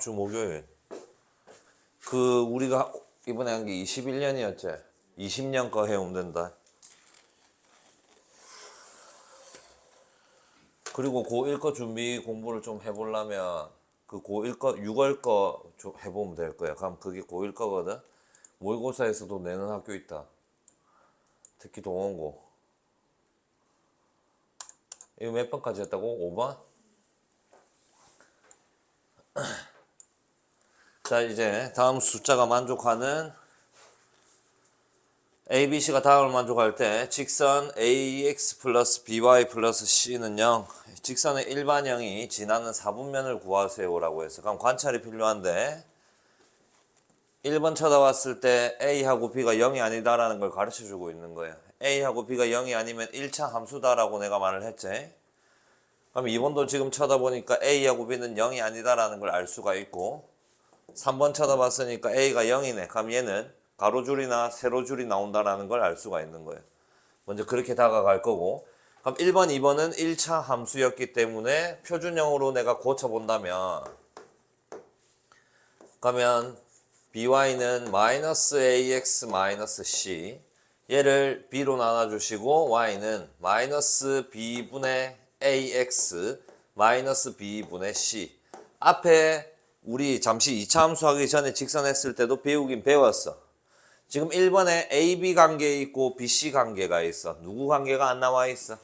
주 목요일. 우리가 이번에 한 게 21년이었지. 20년 거 해오면 된다. 그리고 고1 거 준비 공부를 좀 해보려면 고1 거 6월 거 좀 해보면 될 거야. 그럼 그게 고1 거거든. 모의고사에서도 내는 학교 있다. 특히 동원고. 이거 몇 번까지 했다고? 5번? 자, 이제 다음 숫자가 만족하는 A, B, C가 다음을 만족할 때 직선 AX 플러스 BY 플러스 C는 0. 직선의 일반형이 지나는 4분면을 구하세요라고 해서 그럼 관찰이 필요한데 1번 쳐다봤을 때 A하고 B가 0이 아니다라는 걸 가르쳐주고 있는 거예요. A하고 B가 0이 아니면 1차 함수다라고 내가 말을 했지. 그럼 2번도 지금 쳐다보니까 A하고 B는 0이 아니다라는 걸 알 수가 있고 3번 쳐다봤으니까 A가 0이네. 그럼 얘는 가로줄이나 세로줄이 나온다라는 걸 알 수가 있는 거예요. 먼저 그렇게 다가갈 거고 그럼 1번, 2번은 1차 함수였기 때문에 표준형으로 내가 고쳐본다면 그러면 by는 마이너스 ax 마이너스 c 얘를 b로 나눠주시고 y는 마이너스 b분의 ax 마이너스 b분의 c 앞에 우리 잠시 2차 함수 하기 전에 직선했을 때도 배우긴 배웠어. 지금 1번에 AB 관계 있고 BC 관계가 있어. 누구 관계가 안 나와 있어?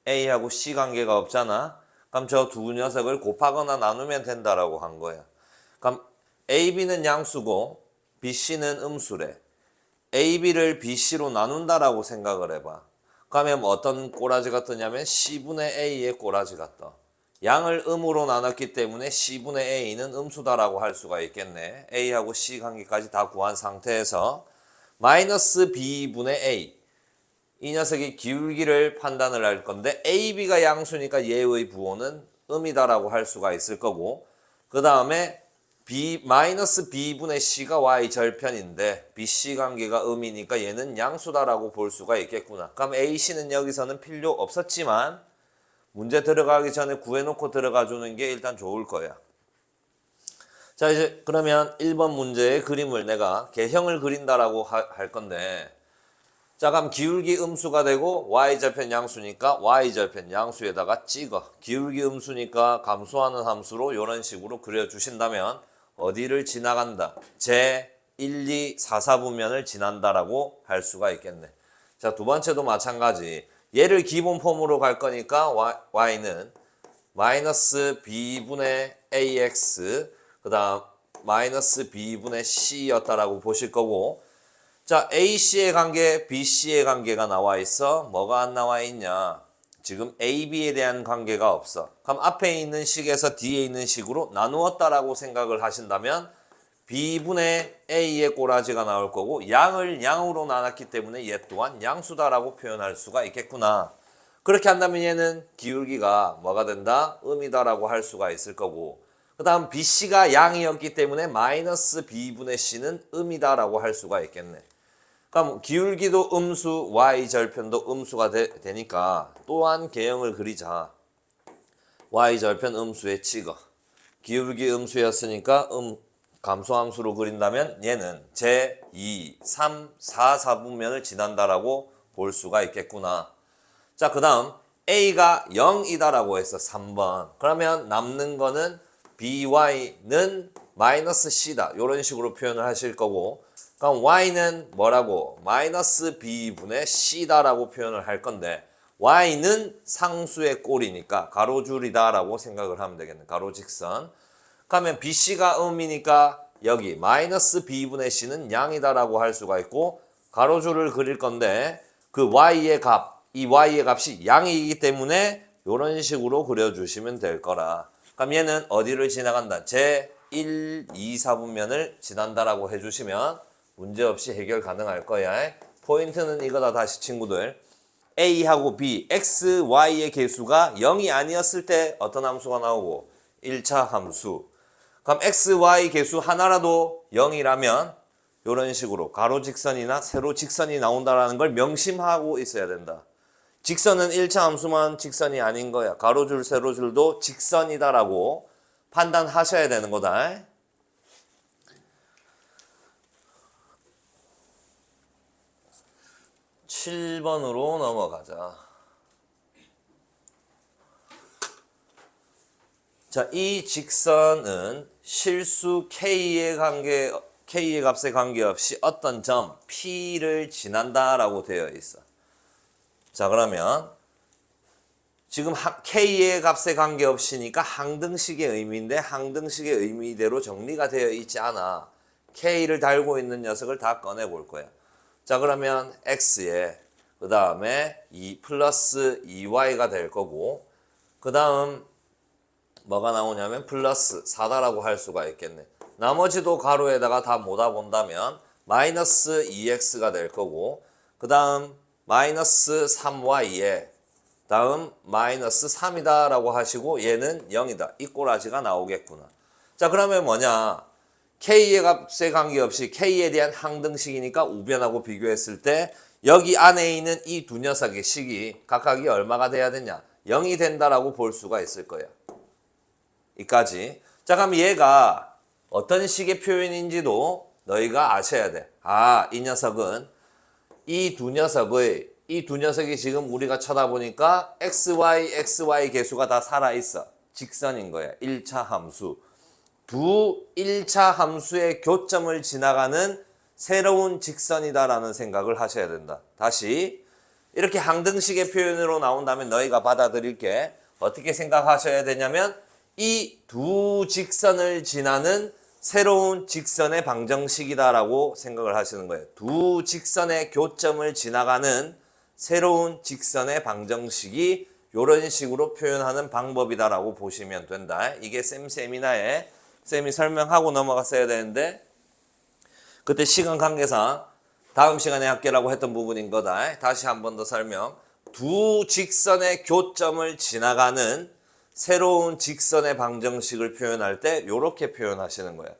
A하고 C 관계가 없잖아. 그럼 저 두 녀석을 곱하거나 나누면 된다라고 한 거야. 그럼 AB는 양수고 BC는 음수래. AB를 BC로 나눈다라고 생각을 해봐. 그러면 어떤 꼬라지가 뜨냐면 C분의 A의 꼬라지가 떠. 양을 음으로 나눴기 때문에 C분의 A는 음수다라고 할 수가 있겠네. A하고 C 관계까지 다 구한 상태에서 마이너스 B분의 A 이 녀석이 기울기를 판단을 할 건데 AB가 양수니까 얘의 부호는 음이다라고 할 수가 있을 거고 그 다음에 마이너스 B분의 C가 Y 절편인데 BC 관계가 음이니까 얘는 양수다라고 볼 수가 있겠구나. 그럼 AC는 여기서는 필요 없었지만 문제 들어가기 전에 구해놓고 들어가주는 게 일단 좋을 거야. 자, 이제 그러면 1번 문제의 그림을 내가 개형을 그린다라고 할 건데 자, 그럼 기울기 음수가 되고 y절편 양수니까 y절편 양수에다가 찍어. 기울기 음수니까 감소하는 함수로 이런 식으로 그려주신다면 어디를 지나간다? 제 1, 2, 4, 4분면을 지난다라고 할 수가 있겠네. 자, 두 번째도 마찬가지. 얘를 기본 폼으로 갈 거니까 y는 마이너스 b분의 ax 그 다음 마이너스 b분의 c였다라고 보실 거고 자, AC의 관계, BC의 관계가 나와 있어. 뭐가 안 나와 있냐? 지금 AB에 대한 관계가 없어. 그럼 앞에 있는 식에서 뒤에 있는 식으로 나누었다라고 생각을 하신다면 B분의 A의 꼬라지가 나올 거고 양을 양으로 나눴기 때문에 얘 또한 양수다라고 표현할 수가 있겠구나. 그렇게 한다면 얘는 기울기가 뭐가 된다? 음이다라고 할 수가 있을 거고 그 다음 BC가 양이었기 때문에 마이너스 B분의 C는 음이다라고 할 수가 있겠네. 그럼 기울기도 음수, y절편도 음수가 되니까 또한 개형을 그리자. y절편 음수에 찍어. 기울기 음수였으니까 감소함수로 그린다면 얘는 제 2, 3, 4, 4분면을 지난다라고 볼 수가 있겠구나. 자, 그 다음 a가 0이다라고 했어. 3번. 그러면 남는 거는 by는 마이너스 c다. 이런 식으로 표현을 하실 거고 그럼 y는 뭐라고? 마이너스 b분의 c다라고 표현을 할 건데 y는 상수의 꼴이니까 가로줄이다라고 생각을 하면 되겠네. 가로직선. 그러면 bc가 음이니까 여기 마이너스 b분의 c는 양이다라고 할 수가 있고 가로줄을 그릴 건데 그 y의 값, 이 y의 값이 양이기 때문에 이런 식으로 그려주시면 될 거라. 그럼 얘는 어디를 지나간다? 제 1, 2, 4분면을 지난다라고 해주시면 문제없이 해결 가능할 거야. 포인트는 이거다. 다시 친구들 A하고 B, X, Y의 개수가 0이 아니었을 때 어떤 함수가 나오고 1차 함수 그럼 X, Y 개수 하나라도 0이라면 이런 식으로 가로직선이나 세로직선이 나온다는 걸 명심하고 있어야 된다. 직선은 1차 함수만 직선이 아닌 거야. 가로줄, 세로줄도 직선이다라고 판단하셔야 되는 거다. 7번으로 넘어가자. 자, 이 직선은 실수 K의 값에 관계없이 어떤 점 P를 지난다라고 되어 있어. 자, 그러면 지금 K의 값에 관계없이니까 항등식의 의미인데 항등식의 의미대로 정리가 되어 있지 않아. K를 달고 있는 녀석을 다 꺼내 볼 거야. 자, 그러면 X에 그 다음에 2 플러스 2Y가 될 거고, 그 다음 뭐가 나오냐면 플러스 4다라고 할 수가 있겠네. 나머지도 가로에다가 다 모아 본다면 마이너스 2X가 될 거고, 그 다음 마이너스 3Y에 다음 마이너스 3이다 라고 하시고 얘는 0이다. 이 꼬라지가 나오겠구나. 자, 그러면 뭐냐? K의 값에 관계없이 K에 대한 항등식이니까 우변하고 비교했을 때 여기 안에 있는 이 두 녀석의 식이 각각이 얼마가 돼야 되냐? 0이 된다라고 볼 수가 있을 거야. 이까지. 자, 그럼 얘가 어떤 식의 표현인지도 너희가 아셔야 돼. 아, 이 녀석은 이 두 녀석이 지금 우리가 쳐다보니까 XY 계수가 다 살아있어. 직선인 거야. 1차 함수. 두 1차 함수의 교점을 지나가는 새로운 직선이다라는 생각을 하셔야 된다. 다시 이렇게 항등식의 표현으로 나온다면 너희가 받아들일게 어떻게 생각하셔야 되냐면 이 두 직선을 지나는 새로운 직선의 방정식이다라고 생각을 하시는 거예요. 두 직선의 교점을 지나가는 새로운 직선의 방정식이 이런 식으로 표현하는 방법이다라고 보시면 된다. 이게 세미나에 쌤이 설명하고 넘어갔어야 되는데 그때 시간 관계상 다음 시간에 할게라고 했던 부분인 거다. 다시 한 번 더 설명. 두 직선의 교점을 지나가는 새로운 직선의 방정식을 표현할 때 이렇게 표현하시는 거예요.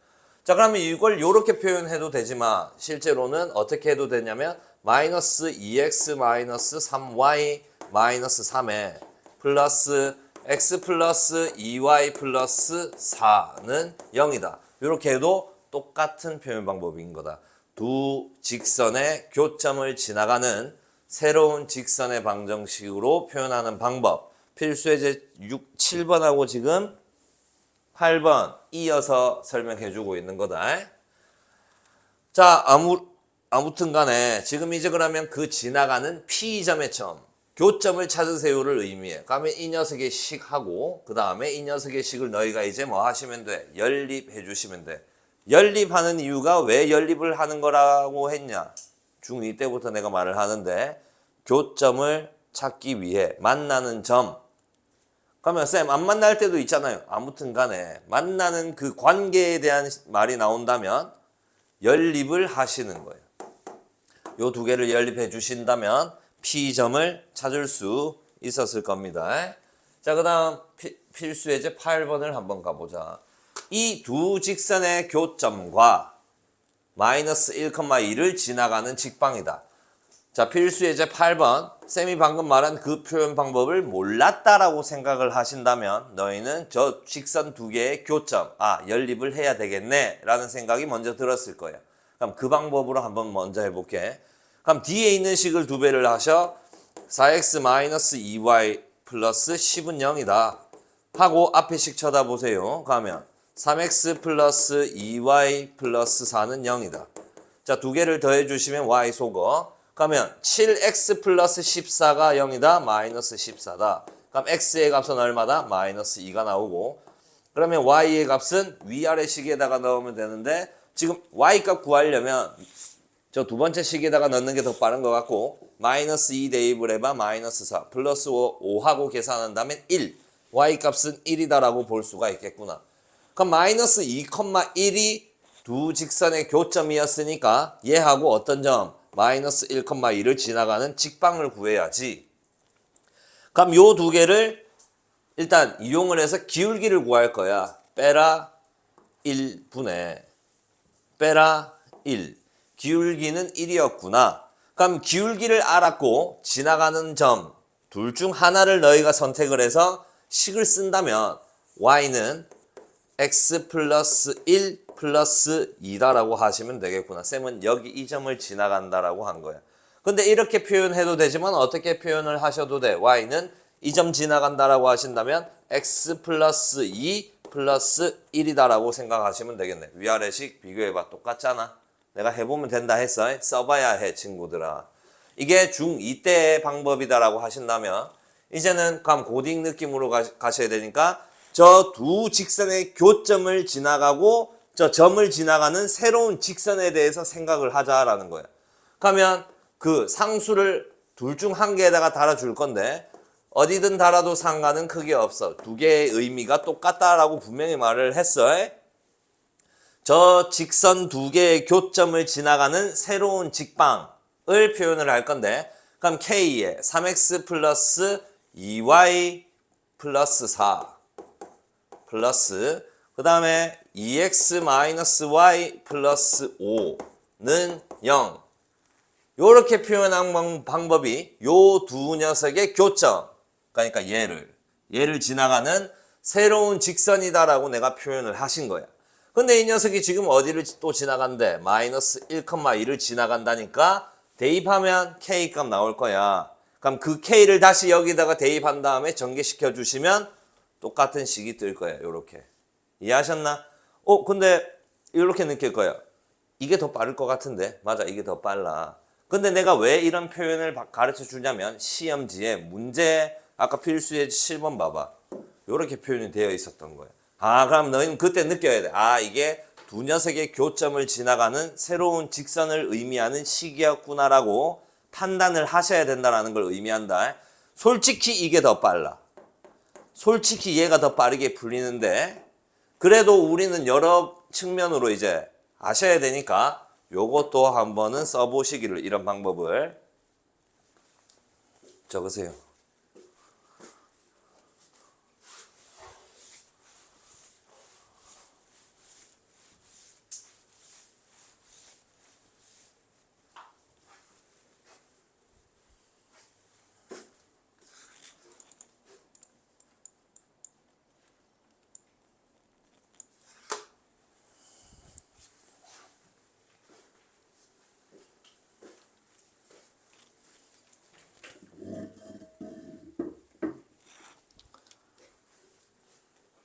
자, 그러면 이걸 이렇게 표현해도 되지만 실제로는 어떻게 해도 되냐면 마이너스 2x 마이너스 3y 마이너스 3에 플러스 x 플러스 2y 플러스 4는 0이다. 이렇게 해도 똑같은 표현 방법인 거다. 두 직선의 교점을 지나가는 새로운 직선의 방정식으로 표현하는 방법. 필수예제 7번하고 지금 8번 이어서 설명해주고 있는 거다. 자, 아무튼 간에 지금 이제 그러면 그 지나가는 P점의 점, 교점을 찾으세요를 의미해. 그러면 이 녀석의 식하고 그 다음에 이 녀석의 식을 너희가 이제 뭐 하시면 돼? 연립해 주시면 돼. 연립하는 이유가 왜 연립을 하는 거라고 했냐? 중2 때부터 내가 말을 하는데 교점을 찾기 위해 만나는 점. 그러면 쌤 안 만날 때도 있잖아요. 아무튼 간에 만나는 그 관계에 대한 말이 나온다면 연립을 하시는 거예요. 요 두 개를 연립해 주신다면 P점을 찾을 수 있었을 겁니다. 자, 그 다음 필수예제 8번을 한번 가보자. 이 두 직선의 교점과 마이너스 1,2를 지나가는 직방이다. 자, 필수예제 8번. 쌤이 방금 말한 그 표현 방법을 몰랐다라고 생각을 하신다면 너희는 저 직선 두 개의 교점, 연립을 해야 되겠네 라는 생각이 먼저 들었을 거예요. 그럼 그 방법으로 한번 먼저 해볼게. 그럼 뒤에 있는 식을 두 배를 하셔 4x-2y 플러스 10은 0이다 하고 앞에 식 쳐다보세요. 그러면 3x 플러스 2y 플러스 4는 0이다. 자, 두 개를 더해 주시면 y 속어. 그러면 7x 플러스 14가 0이다. 마이너스 14다. 그럼 x의 값은 얼마다? 마이너스 2가 나오고. 그러면 y의 값은 위아래 식에다가 넣으면 되는데 지금 y 값 구하려면 저 두 번째 식에다가 넣는 게 더 빠른 것 같고 마이너스 2 대입을 해봐 마이너스 4 플러스 5 하고 계산한다면 1 y 값은 1이다라고 볼 수가 있겠구나. 그럼 마이너스 2,1이 두 직선의 교점이었으니까 얘하고 어떤 점? 마이너스 1,2를 지나가는 직방을 구해야지. 그럼 요 두 개를 일단 이용을 해서 기울기를 구할 거야. 빼라 1분의 빼라 1. 기울기는 1이었구나. 그럼 기울기를 알았고 지나가는 점 둘 중 하나를 너희가 선택을 해서 식을 쓴다면 y는 x 플러스 1 플러스 2다라고 하시면 되겠구나. 쌤은 여기 이 점을 지나간다라고 한 거야. 근데 이렇게 표현해도 되지만 어떻게 표현을 하셔도 돼. y는 이 점 지나간다라고 하신다면 x 플러스 2 플러스 1이다라고 생각하시면 되겠네. 위아래식 비교해봐. 똑같잖아. 내가 해보면 된다 했어. 써봐야 해, 친구들아. 이게 중2 때의 방법이다라고 하신다면 이제는 감 고딩 느낌으로 가셔야 되니까 저 두 직선의 교점을 지나가고 저 점을 지나가는 새로운 직선에 대해서 생각을 하자라는 거야. 그러면 그 상수를 둘 중 한 개에다가 달아줄 건데 어디든 달아도 상관은 크게 없어. 두 개의 의미가 똑같다라고 분명히 말을 했어. 저 직선 두 개의 교점을 지나가는 새로운 직방을 표현을 할 건데 그럼 K에 3x 플러스 2y 플러스 4 플러스 그 다음에 2x 마이너스 y 플러스 5는 0 요렇게 표현한 방법이 요 두 녀석의 교점 그러니까 얘를 지나가는 새로운 직선이다라고 내가 표현을 하신 거야. 근데 이 녀석이 지금 어디를 또 지나간대? 마이너스 1,2를 지나간다니까 대입하면 K값 나올 거야. 그럼 그 K를 다시 여기다가 대입한 다음에 전개시켜 주시면 똑같은 식이 뜰 거야. 요렇게. 이해하셨나? 근데 이렇게 느낄 거야. 이게 더 빠를 것 같은데. 맞아, 이게 더 빨라. 근데 내가 왜 이런 표현을 가르쳐 주냐면 시험지에 문제 아까 필수의 7번 봐봐. 요렇게 표현이 되어 있었던 거야. 그럼 너희는 그때 느껴야 돼. 이게 두 녀석의 교점을 지나가는 새로운 직선을 의미하는 식이었구나라고 판단을 하셔야 된다는 걸 의미한다. 솔직히 이게 더 빨라. 솔직히 얘가 더 빠르게 풀리는데 그래도 우리는 여러 측면으로 이제 아셔야 되니까 요것도 한번은 써보시기를 이런 방법을 적으세요.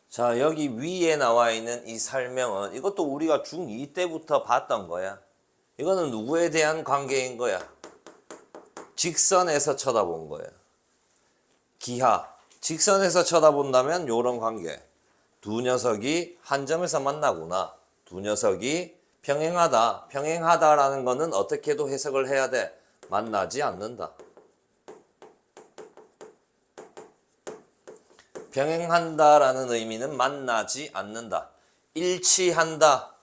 자, 여기 위에 나와 있는 이 설명은 이것도 우리가 중2 때부터 봤던 거야. 이거는 누구에 대한 관계인 거야? 직선에서 쳐다본 거야. 기하. 직선에서 쳐다본다면 요런 관계. 두 녀석이 한 점에서 만나구나. 두 녀석이 평행하다. 평행하다라는 거는 어떻게도 해석을 해야 돼. 만나지 않는다. 병행한다라는 의미는 만나지 않는다. 일치한다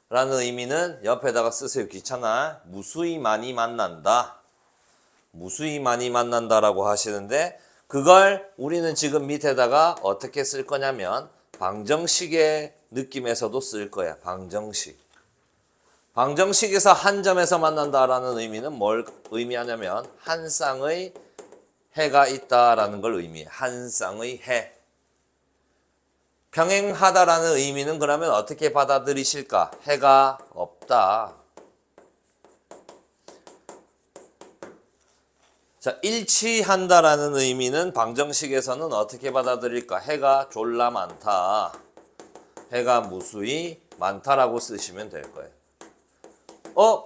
라는 의미는 옆에다가 쓰세요. 귀찮아. 무수히 많이 만난다. 무수히 많이 만난다라고 하시는데 그걸 우리는 지금 밑에다가 어떻게 쓸 거냐면 방정식의 느낌에서도 쓸 거야. 방정식. 방정식에서 한 점에서 만난다라는 의미는 뭘 의미하냐면 한 쌍의 해가 있다라는 걸 의미해. 한 쌍의 해. 평행하다라는 의미는 그러면 어떻게 받아들이실까? 해가 없다. 자, 일치한다라는 의미는 방정식에서는 어떻게 받아들일까? 해가 졸라 많다. 해가 무수히 많다라고 쓰시면 될 거예요.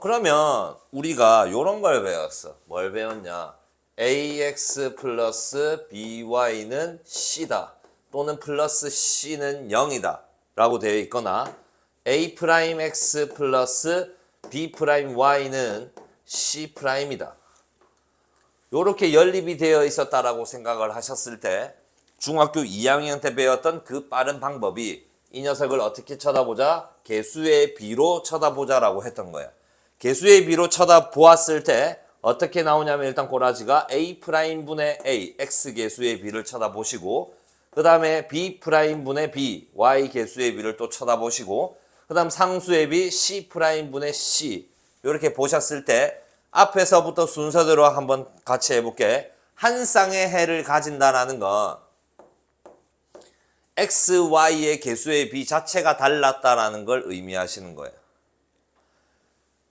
그러면 우리가 요런 걸 배웠어. 뭘 배웠냐? ax 플러스 by는 c다. 또는 플러스 c는 0이다 라고 되어 있거나 a'x 플러스 b'y는 c'이다. 요렇게 연립이 되어 있었다라고 생각을 하셨을 때 중학교 2학년 때 배웠던 그 빠른 방법이 이 녀석을 어떻게 쳐다보자? 개수의 비로 쳐다보자라고 했던 거야. 개수의 비로 쳐다보았을 때 어떻게 나오냐면 일단 꼬라지가 a'분의 a, x 개수의 비를 쳐다보시고 그 다음에 b'분의 b, y 개수의 비를 또 쳐다보시고 그 다음 상수의 비 c'분의 c 이렇게 보셨을 때 앞에서부터 순서대로 한번 같이 해볼게. 한 쌍의 해를 가진다라는 건 x, y의 개수의 비 자체가 달랐다라는 걸 의미하시는 거예요.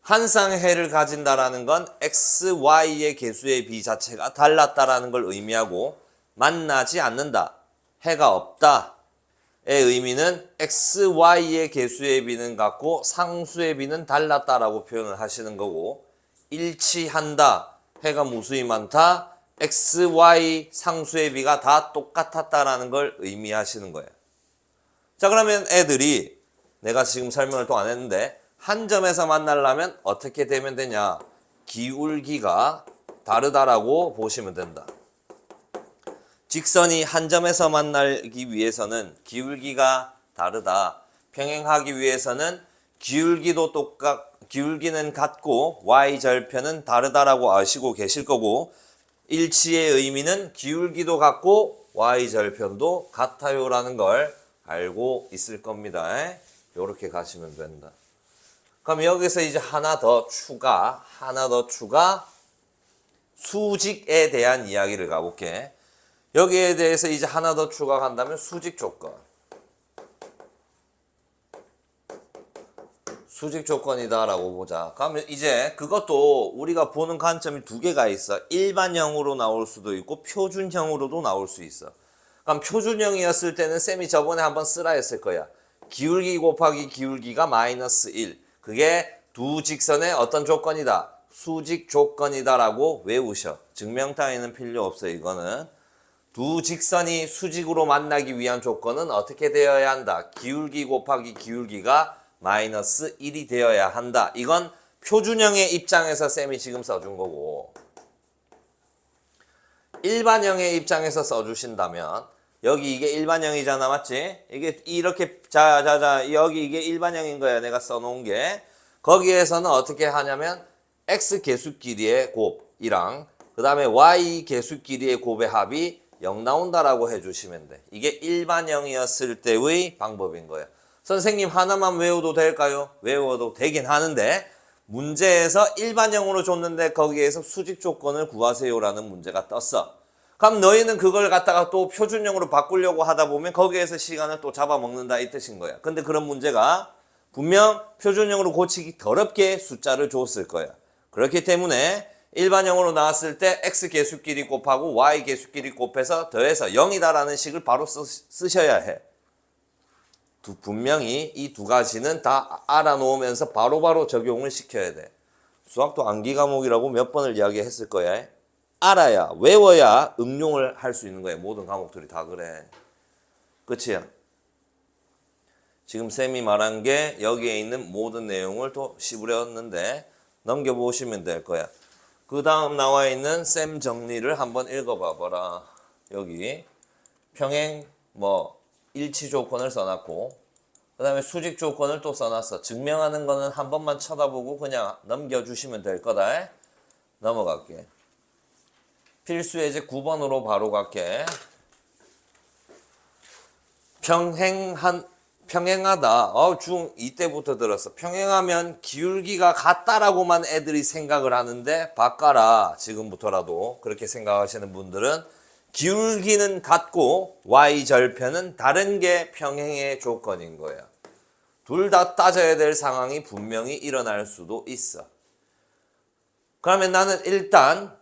한쌍해를 가진다라는 건 x, y의 개수의 비 자체가 달랐다라는 걸 의미하고 만나지 않는다, 해가 없다의 의미는 x, y의 개수의 비는 같고 상수의 비는 달랐다라고 표현을 하시는 거고 일치한다, 해가 무수히 많다, x, y 상수의 비가 다 똑같았다라는 걸 의미하시는 거예요. 자, 그러면 애들이 내가 지금 설명을 또 안 했는데 한 점에서 만나려면 어떻게 되면 되냐? 기울기가 다르다라고 보시면 된다. 직선이 한 점에서 만나기 위해서는 기울기가 다르다. 평행하기 위해서는 기울기는 같고 y절편은 다르다라고 아시고 계실 거고 일치의 의미는 기울기도 같고 y절편도 같아요라는 걸 알고 있을 겁니다. 이렇게 가시면 된다. 그럼 여기서 이제 하나 더 추가 수직에 대한 이야기를 가볼게. 여기에 대해서 이제 하나 더 추가한다면 수직 조건이다라고 보자. 그러면 이제 그것도 우리가 보는 관점이 두 개가 있어. 일반형으로 나올 수도 있고 표준형으로도 나올 수 있어. 그럼 표준형이었을 때는 쌤이 저번에 한번 쓰라 했을 거야. 기울기 곱하기 기울기가 마이너스 1. 그게 두 직선의 어떤 조건이다? 수직 조건이다라고 외우셔. 증명 따위는 필요 없어요. 이거는. 두 직선이 수직으로 만나기 위한 조건은 어떻게 되어야 한다? 기울기 곱하기 기울기가 마이너스 1이 되어야 한다. 이건 표준형의 입장에서 쌤이 지금 써준 거고 일반형의 입장에서 써주신다면 여기 이게 일반형이잖아, 맞지? 이게 이렇게 여기 이게 일반형인 거야. 내가 써놓은 게. 거기에서는 어떻게 하냐면 x 개수끼리의 곱이랑 그 다음에 y 개수끼리의 곱의 합이 0 나온다라고 해주시면 돼. 이게 일반형이었을 때의 방법인 거예요. 선생님 하나만 외워도 될까요? 외워도 되긴 하는데 문제에서 일반형으로 줬는데 거기에서 수직 조건을 구하세요라는 문제가 떴어. 그럼 너희는 그걸 갖다가 또 표준형으로 바꾸려고 하다 보면 거기에서 시간을 또 잡아먹는다 이 뜻인 거야. 근데 그런 문제가 분명 표준형으로 고치기 더럽게 숫자를 줬을 거야. 그렇기 때문에 일반형으로 나왔을 때 x 개수끼리 곱하고 y 개수끼리 곱해서 더해서 0이다라는 식을 바로 쓰셔야 해. 분명히 이 두 가지는 다 알아놓으면서 바로바로 적용을 시켜야 돼. 수학도 암기 과목이라고 몇 번을 이야기했을 거야. 알아야, 외워야 응용을 할 수 있는 거야. 모든 과목들이 다 그래. 끝이야. 지금 쌤이 말한 게 여기에 있는 모든 내용을 또 씹으렸는데 넘겨보시면 될 거야. 그 다음 나와 있는 쌤 정리를 한번 읽어봐 봐라. 여기 평행 일치 조건을 써놨고 그 다음에 수직 조건을 또 써놨어. 증명하는 거는 한 번만 쳐다보고 그냥 넘겨주시면 될 거다. 넘어갈게. 필수 예제 9번으로 바로 갈게. 평행하다. 중2 때부터 들었어. 평행하면 기울기가 같다라고만 애들이 생각을 하는데 바꿔라. 지금부터라도 그렇게 생각하시는 분들은 기울기는 같고 y절편은 다른 게 평행의 조건인 거야. 둘 다 따져야 될 상황이 분명히 일어날 수도 있어. 그러면 나는 일단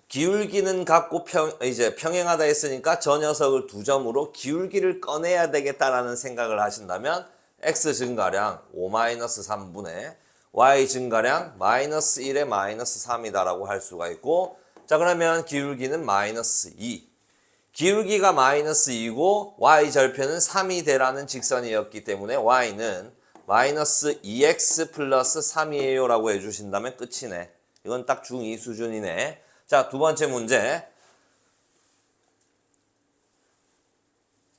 기울기는 같고 평행하다 했으니까 저 녀석을 두 점으로 기울기를 꺼내야 되겠다라는 생각을 하신다면 x 증가량 5-3분의 y 증가량 마이너스 1에 마이너스 3이다라고 할 수가 있고 자 그러면 기울기는 마이너스 2 기울기가 마이너스 2고 y절편은 3이 되라는 직선이었기 때문에 y는 마이너스 2x 플러스 3이에요 라고 해주신다면 끝이네. 이건 딱 중2 수준이네. 자, 두 번째 문제.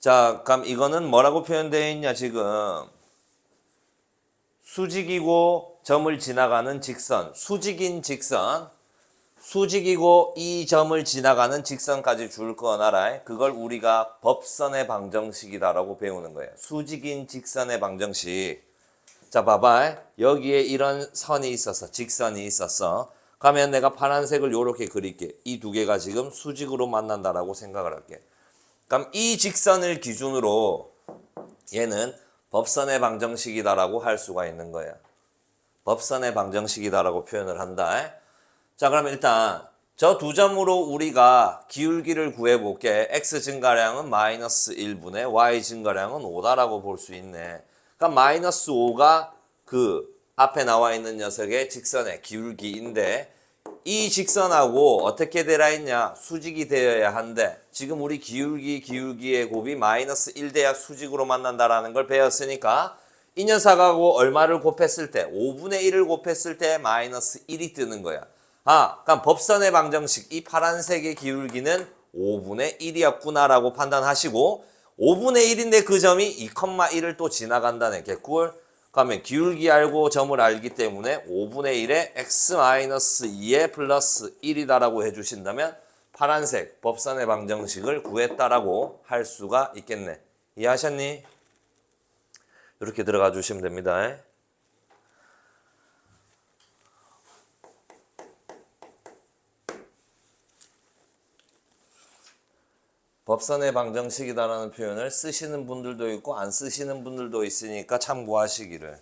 자, 그럼 이거는 뭐라고 표현되어 있냐, 지금. 수직이고 점을 지나가는 직선. 수직인 직선. 수직이고 이 점을 지나가는 직선까지 줄 거나라. 그걸 우리가 법선의 방정식이다라고 배우는 거예요. 수직인 직선의 방정식. 자, 봐봐. 여기에 이런 선이 있었어. 직선이 있었어. 그러면 내가 파란색을 이렇게 그릴게. 이 두 개가 지금 수직으로 만난다라고 생각을 할게. 그럼 이 직선을 기준으로 얘는 법선의 방정식이다라고 할 수가 있는 거야. 법선의 방정식이다라고 표현을 한다. 자, 그럼 일단 저 두 점으로 우리가 기울기를 구해볼게. x 증가량은 마이너스 1분의 y 증가량은 5다라고 볼 수 있네. 그러니까 마이너스 5가 그 앞에 나와 있는 녀석의 직선의 기울기인데 이 직선하고 어떻게 되라 했냐? 수직이 되어야 한대. 지금 우리 기울기의 곱이 마이너스 1 돼야 수직으로 만난다라는 걸 배웠으니까 이 녀석하고 얼마를 곱했을 때 5분의 1을 곱했을 때 마이너스 1이 뜨는 거야. 그럼 법선의 방정식 이 파란색의 기울기는 5분의 1이었구나라고 판단하시고 5분의 1인데 그 점이 2,1을 또 지나간다네. 개꿀. 그러면 기울기 알고 점을 알기 때문에 5분의 1에 x-2에 플러스 1이다라고 해주신다면 파란색 법선의 방정식을 구했다라고 할 수가 있겠네. 이해하셨니? 이렇게 들어가 주시면 됩니다. 법선의 방정식이다라는 표현을 쓰시는 분들도 있고 안 쓰시는 분들도 있으니까 참고하시기를.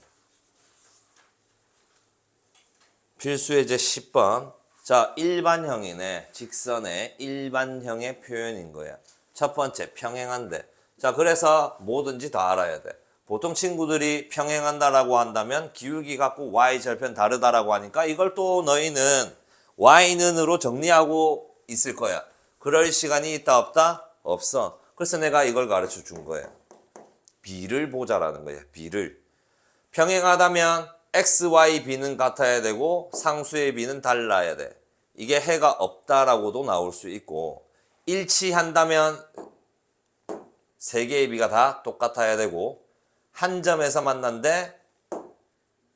필수예제 10번. 자, 일반형이네. 직선의 일반형의 표현인 거야. 첫 번째, 평행한데. 자, 그래서 뭐든지 다 알아야 돼. 보통 친구들이 평행한다라고 한다면 기울기 갖고 y절편 다르다라고 하니까 이걸 또 너희는 y는으로 정리하고 있을 거야. 그럴 시간이 있다 없다? 없어. 그래서 내가 이걸 가르쳐 준 거야. b를 보자라는 거야. b를. 평행하다면 x, y, b는 같아야 되고 상수의 b는 달라야 돼. 이게 해가 없다라고도 나올 수 있고 일치한다면 세 개의 b가 다 똑같아야 되고 한 점에서 만난데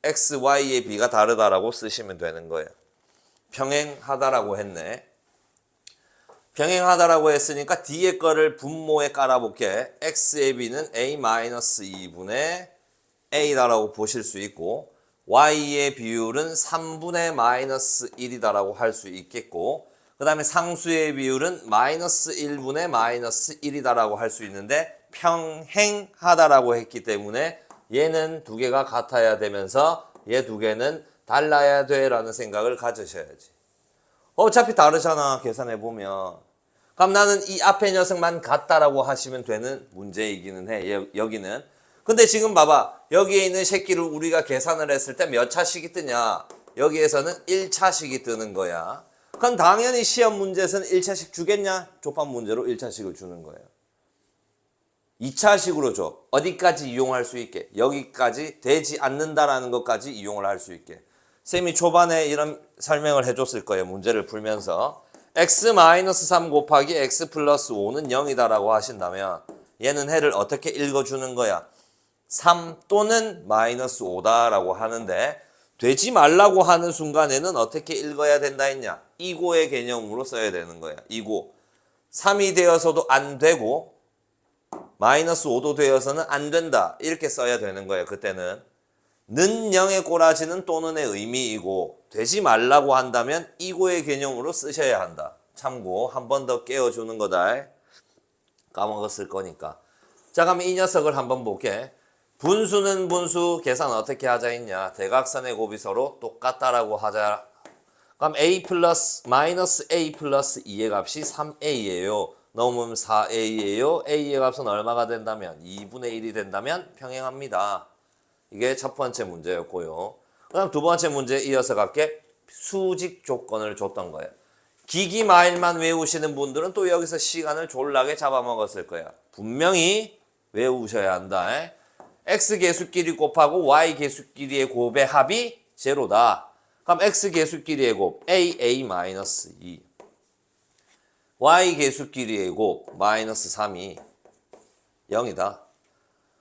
x, y의 b가 다르다라고 쓰시면 되는 거예요. 평행하다라고 했네. 평행하다라고 했으니까 뒤에 거를 분모에 깔아볼게. x의 b는 a-2분의 a다라고 보실 수 있고 y의 비율은 3분의 마이너스 1이다라고 할 수 있겠고 그 다음에 상수의 비율은 마이너스 1분의 마이너스 1이다라고 할 수 있는데 평행하다라고 했기 때문에 얘는 두 개가 같아야 되면서 얘 두 개는 달라야 돼라는 생각을 가지셔야지. 어차피 다르잖아 계산해보면. 그럼 나는 이 앞에 녀석만 같다라고 하시면 되는 문제이기는 해. 여기는. 근데 지금 봐봐. 여기에 있는 새끼를 우리가 계산을 했을 때 몇 차식이 뜨냐? 여기에서는 1차식이 뜨는 거야. 그럼 당연히 시험 문제에서는 1차식 주겠냐? 조합 문제로 1차식을 주는 거예요. 2차식으로 줘. 어디까지 이용할 수 있게. 여기까지 되지 않는다라는 것까지 이용을 할 수 있게. 쌤이 초반에 이런 설명을 해줬을 거예요. 문제를 풀면서. x-3 곱하기 x 플러스 5는 0이다라고 하신다면 얘는 해를 어떻게 읽어주는 거야? 3 또는 마이너스 5다라고 하는데 되지 말라고 하는 순간에는 어떻게 읽어야 된다 했냐? 이고의 개념으로 써야 되는 거야. 이고. 3이 되어서도 안 되고 마이너스 5도 되어서는 안 된다. 이렇게 써야 되는 거예요. 그때는. 는 0의 꼬라지는 또는의 의미이고 되지 말라고 한다면 이고의 개념으로 쓰셔야 한다. 참고 한 번 더 깨워주는 거다. 까먹었을 거니까. 자, 그럼 이 녀석을 한번 볼게. 분수는 분수 계산 어떻게 하자 했냐. 대각선의 곱이 서로 똑같다라고 하자. 그럼 a 플러스 마이너스 a 플러스 2의 값이 3a예요. 넘으면 4a예요. a의 값은 얼마가 된다면 2분의 1이 된다면 평행합니다. 이게 첫 번째 문제였고요. 그 다음 두 번째 문제 이어서 갈게. 수직 조건을 줬던 거예요. 기기 마일만 외우시는 분들은 또 여기서 시간을 졸라게 잡아먹었을 거야. 분명히 외우셔야 한다. x 계수끼리 곱하고 y 계수끼리의 곱의 합이 제로다. 그럼 x 계수끼리의 곱 a-2 y 계수끼리의 곱 마이너스 3이 0이다.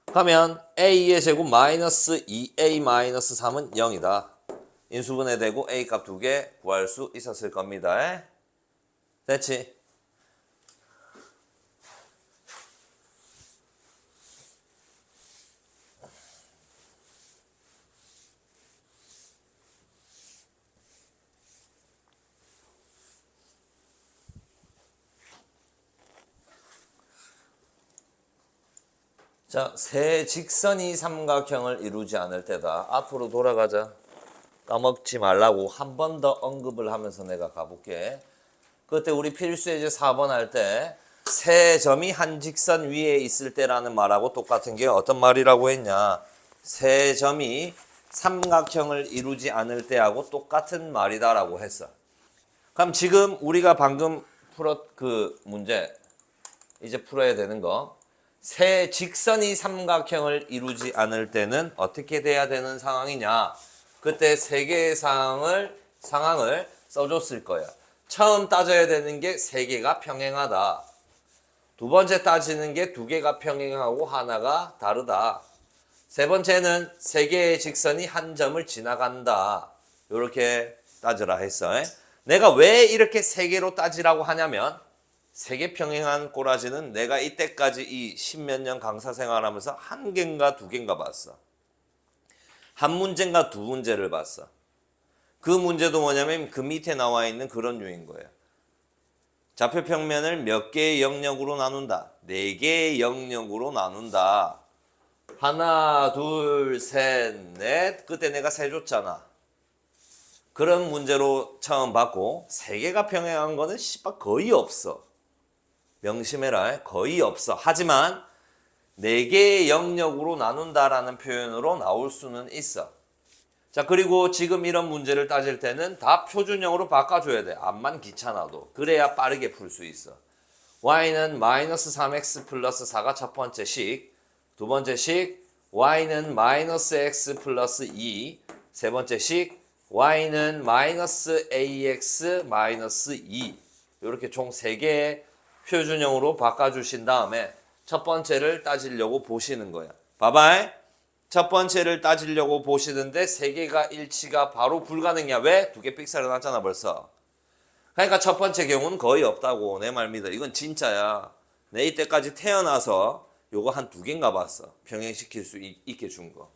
그러면 a의 제곱 마이너스 2a 마이너스 3은 0이다. 인수분해 되고 a 값 2개 구할 수 있었을 겁니다. 됐지? 자, 세 직선이 삼각형을 이루지 않을 때다. 앞으로 돌아가자. 까먹지 말라고 한 번 더 언급을 하면서 내가 가볼게. 그때 우리 필수예제 4번 할 때 세 점이 한 직선 위에 있을 때라는 말하고 똑같은 게 어떤 말이라고 했냐. 세 점이 삼각형을 이루지 않을 때하고 똑같은 말이다라고 했어. 그럼 지금 우리가 방금 그 문제 이제 풀어야 되는 거. 세 직선이 삼각형을 이루지 않을 때는 어떻게 돼야 되는 상황이냐. 그때 세 개의 상황을 써줬을 거야. 처음 따져야 되는 게 세 개가 평행하다. 두 번째 따지는 게 두 개가 평행하고 하나가 다르다. 세 번째는 세 개의 직선이 한 점을 지나간다. 이렇게 따지라 했어. 내가 왜 이렇게 세 개로 따지라고 하냐면 세 개 평행한 꼬라지는 내가 이때까지 이 십몇 년 강사 생활하면서 한 개인가 두 개인가 봤어. 한 문제인가 두 문제를 봤어. 그 문제도 뭐냐면 그 밑에 나와 있는 그런 류인 거예요. 좌표 평면을 몇 개의 영역으로 나눈다. 네 개의 영역으로 나눈다. 하나, 둘, 셋, 넷. 그때 내가 세 줬잖아. 그런 문제로 처음 봤고 세 개가 평행한 거는 씨발 거의 없어. 명심해라. 거의 없어. 하지만 네 개의 영역으로 나눈다라는 표현으로 나올 수는 있어. 자, 그리고 지금 이런 문제를 따질 때는 다 표준형으로 바꿔줘야 돼. 암만 귀찮아도. 그래야 빠르게 풀 수 있어. y는 마이너스 3x 플러스 4가 첫 번째 식. 두 번째 식 y는 마이너스 x 플러스 2. 세 번째 식 y는 마이너스 ax 마이너스 2. 이렇게 총 3개의 표준형으로 바꿔주신 다음에 첫 번째를 따지려고 보시는 거야. 봐봐. 첫 번째를 따지려고 보시는데 3개가 일치가 바로 불가능이야. 왜? 2개 삑사리 났잖아 벌써. 그러니까 첫 번째 경우는 거의 없다고. 내 말 믿어. 이건 진짜야. 내 이때까지 태어나서 요거 한 2개인가 봤어. 평행시킬 수 있게 준 거.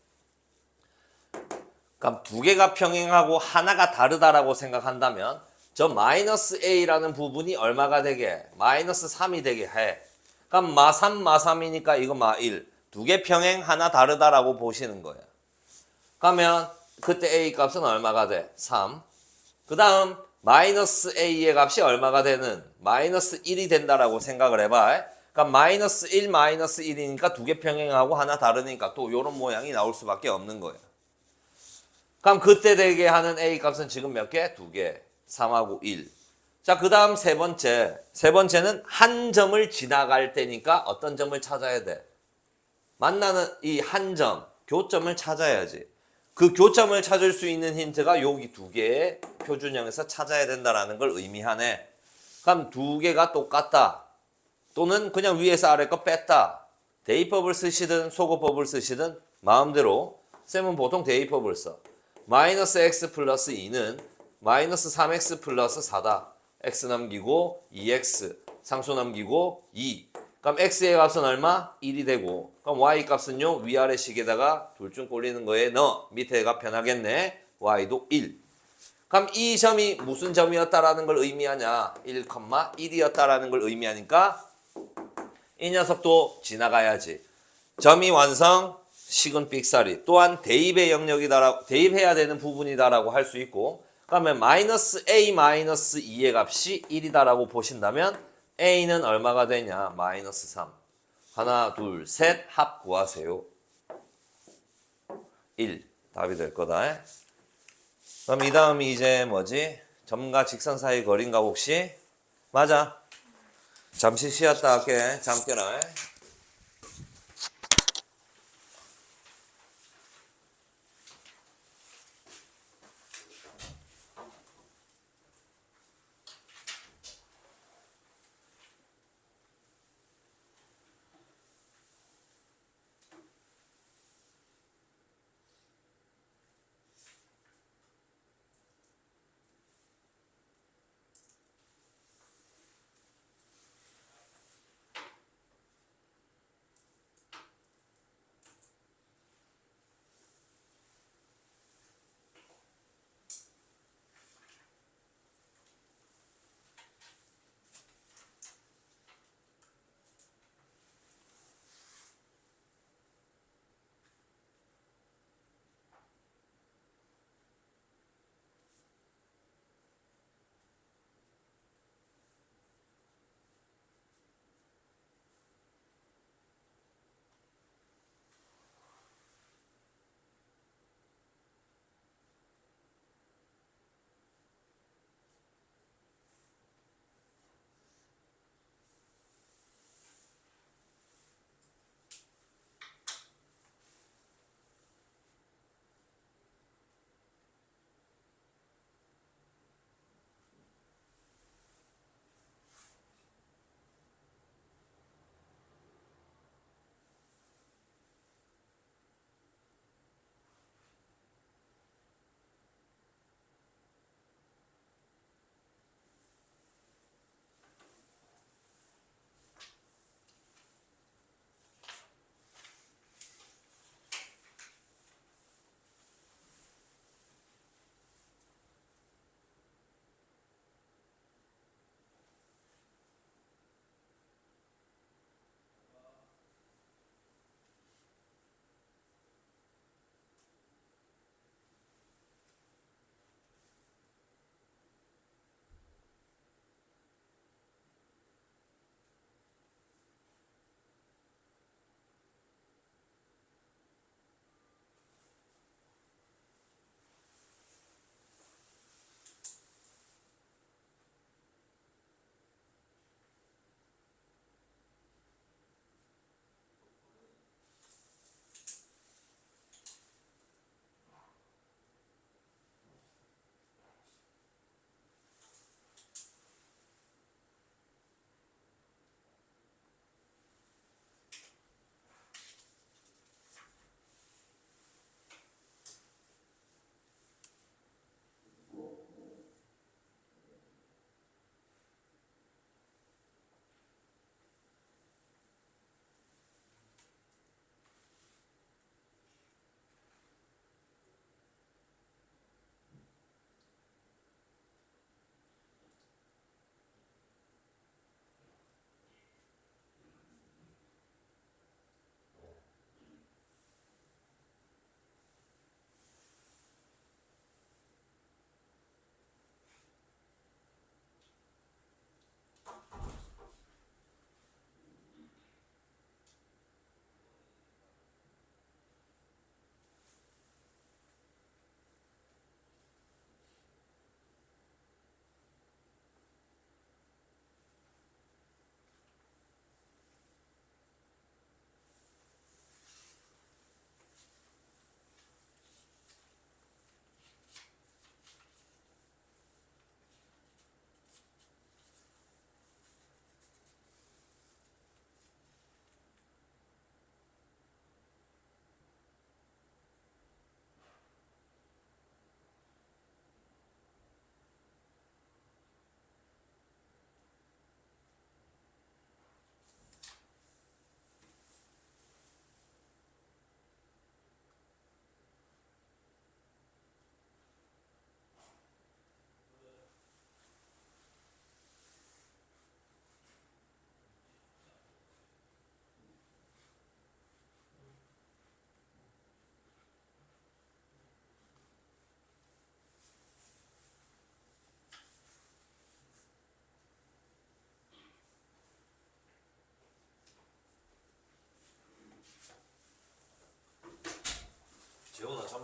그럼 2개가 평행하고 하나가 다르다라고 생각한다면 저 마이너스 a라는 부분이 얼마가 되게? 마이너스 3이 되게 해. 그럼 마3, 마3이니까 이거 마1. 2개 평행 하나 다르다라고 보시는 거예요. 그러면 그때 a 값은 얼마가 돼? 3. 그 다음 마이너스 a의 값이 얼마가 되는? 마이너스 1이 된다라고 생각을 해봐. 그러니까 마이너스 1, 마이너스 1이니까 2개 평행하고 하나 다르니까 또 이런 모양이 나올 수밖에 없는 거예요. 그럼 그때 되게 하는 a 값은 지금 몇 개? 2개. 3하고 1. 자, 그 다음 세 번째는 한 점을 지나갈 때니까 어떤 점을 찾아야 돼? 만나는 이 한 점, 교점을 찾아야지. 그 교점을 찾을 수 있는 힌트가 여기 2개의 표준형에서 찾아야 된다는 걸 의미하네. 그럼 2개가 똑같다. 또는 그냥 위에서 아래 거 뺐다. 대입법을 쓰시든 소거법을 쓰시든 마음대로. 쌤은 보통 대입법을 써. 마이너스 x 플러스 2는 마이너스 3x 플러스 4다. x 넘기고 2x, 상수 넘기고 2. 그럼 x의 값은 얼마? 1이 되고, 그럼 y 값은요 위아래 식에다가 둘 중 꼴리는 거에 넣어. 밑에가 편하겠네. y도 1. 그럼 이 점이 무슨 점이었다라는 걸 의미하냐? 1,1이었다라는 걸 의미하니까 이 녀석도 지나가야지. 점이 완성, 식은 삑사리. 또한 대입의 영역이다, 대입해야 되는 부분이다라고 할 수 있고, 그러면 마이너스 a 마이너스 2의 값이 1이다라고 보신다면 a는 얼마가 되냐? 마이너스 3. 하나, 둘, 셋, 합 구하세요. 1. 답이 될 거다. 그럼 이 다음이 이제 뭐지? 점과 직선 사이 거리인가 혹시? 맞아. 잠시 쉬었다 할게. 잠 깨라.